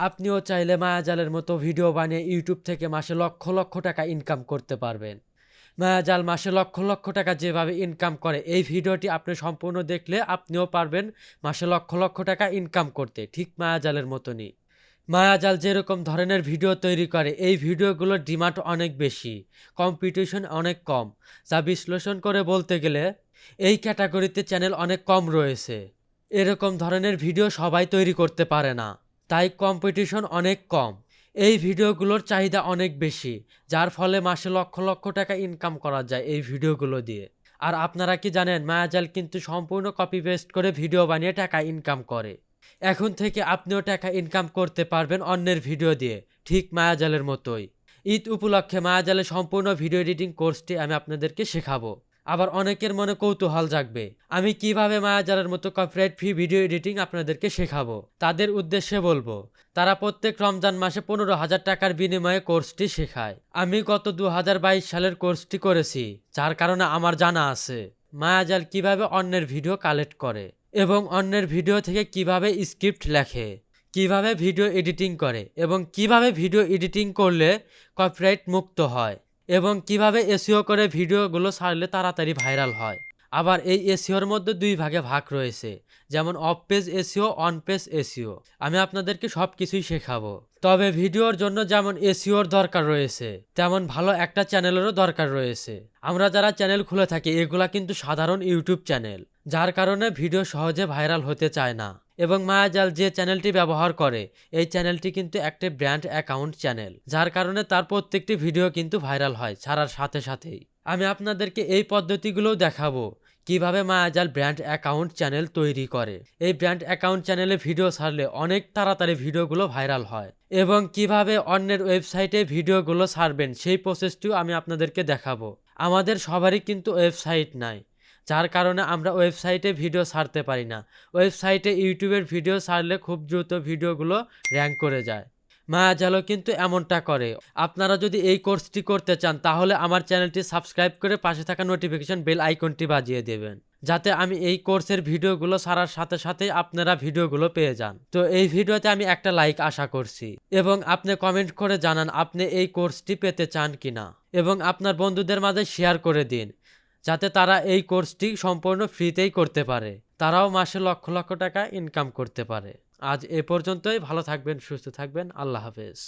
আপনিও চাইলে মায়াজালের মতো ভিডিও বানিয়ে ইউটিউব থেকে মাসে লক্ষ লক্ষ টাকা ইনকাম করতে পারবেন। মায়াজাল মাসে লক্ষ লক্ষ টাকা যেভাবে ইনকাম করে, এই ভিডিওটি আপনি সম্পূর্ণ দেখলে আপনিও পারবেন মাসে লক্ষ লক্ষ টাকা ইনকাম করতে, ঠিক মায়াজালের মতনই। মায়াজাল যেরকম ধরনের ভিডিও তৈরি করে, এই ভিডিওগুলোর ডিমান্ড অনেক বেশি, কম্পিটিশন অনেক কম। যা বিশ্লেষণ করে বলতে গেলে এই ক্যাটাগরিতে চ্যানেল অনেক কম রয়েছে। এরকম ধরনের ভিডিও সবাই তৈরি করতে পারে না, তাই কম্পিটিশন অনেক কম। এই ভিডিওগুলোর চাহিদা অনেক বেশি, যার ফলে মাসে লক্ষ লক্ষ টাকা ইনকাম করা যায় এই ভিডিওগুলো দিয়ে। আর আপনারা কি জানেন, মায়াজাল কিন্তু সম্পূর্ণ কপি পেস্ট করে ভিডিও বানিয়ে টাকা ইনকাম করে। এখন থেকে আপনিও টাকা ইনকাম করতে পারবেন অন্যের ভিডিও দিয়ে, ঠিক মায়াজালের মতোই। ঈদ উপলক্ষে মায়াজালের সম্পূর্ণ ভিডিও এডিটিং কোর্সটি আমি আপনাদেরকে শেখাবো। আবার অনেকের মনে কৌতূহল জাগবে, আমি কিভাবে মায়াজালের মতো কপিরাইট ফ্রি ভিডিও এডিটিং আপনাদেরকে শেখাবো। তাদের উদ্দেশ্যে বলবো, তারা প্রত্যেক রমজান মাসে 15,000 টাকার বিনিময়ে কোর্সটি শেখায়। আমি গত 2022 সালের কোর্সটি করেছি, যার কারণে আমার জানা আছে মায়াজাল কিভাবে অন্যের ভিডিও কালেক্ট করে এবং অন্যের ভিডিও থেকে কিভাবে স্ক্রিপ্ট লেখে, কিভাবে ভিডিও এডিটিং করে এবং কিভাবে ভিডিও এডিটিং করলে কপিরাইট মুক্ত হয়, এবং কিভাবে এসইও করে ভিডিওগুলো ছাড়লে তাড়াতাড়ি ভাইরাল হয়। আবার এই এসইওর মধ্যে দুই ভাগে ভাগ রয়েছে, যেমন of page SEO, on page SEO. আমি আপনাদেরকে সব কিছুই শেখাবো। তবে ভিডিওর জন্য যেমন এসইওর দরকার রয়েছে, তেমন ভালো একটা চ্যানেলেরও দরকার রয়েছে। আমরা যারা চ্যানেল খুলে থাকি, এগুলা কিন্তু সাধারণ ইউটিউব চ্যানেল, যার কারণে ভিডিও সহজে ভাইরাল হতে চায় না। এবং মায়াজাল যে চ্যানেলটি ব্যবহার করে, এই চ্যানেলটি কিন্তু একটি ব্র্যান্ড অ্যাকাউন্ট চ্যানেল, যার কারণে তার প্রত্যেকটি ভিডিও কিন্তু ভাইরাল হয় ছাড়ার সাথে সাথেই। আমি আপনাদেরকে এই পদ্ধতিগুলোও দেখাবো কিভাবে মায়াজাল ব্র্যান্ড অ্যাকাউন্ট চ্যানেল তৈরি করে। এই ব্র্যান্ড অ্যাকাউন্ট চ্যানেলে ভিডিও ছাড়লে অনেক তাড়াতাড়ি ভিডিওগুলো ভাইরাল হয়, এবং কিভাবে অন্যের ওয়েবসাইটে ভিডিওগুলো ছাড়বেন সেই প্রসেসটিও আমি আপনাদেরকে দেখাবো। আমাদের সবারই কিন্তু ওয়েবসাইট নাই, যার কারণে আমরা ওয়েবসাইটে ভিডিও ছাড়তে পারি না। ওয়েবসাইটে ইউটিউবের ভিডিও ছাড়লে খুব দ্রুত ভিডিওগুলো র্যাঙ্ক করে যায়। মায়াজালও কিন্তু এমনটা করে। আপনারা যদি এই কোর্সটি করতে চান, তাহলে আমার চ্যানেলটি সাবস্ক্রাইব করে পাশে থাকা নোটিফিকেশন বেল আইকনটি বাজিয়ে দেবেন, যাতে আমি এই কোর্সের ভিডিওগুলো ছাড়ার সাথে সাথেই আপনারা ভিডিওগুলো পেয়ে যান। তো এই ভিডিওতে আমি একটা লাইক আশা করছি, এবং আপনি কমেন্ট করে জানান আপনি এই কোর্সটি পেতে চান কিনা, এবং আপনার বন্ধুদের মাঝে শেয়ার করে দিন, যাতে তারা এই কোর্সটি সম্পূর্ণ ফ্রিতেই করতে পারে, তারাও মাসে লক্ষ লক্ষ টাকা ইনকাম করতে পারে। আজ এ পর্যন্তই। ভালো থাকবেন, সুস্থ থাকবেন। আল্লাহ হাফেজ।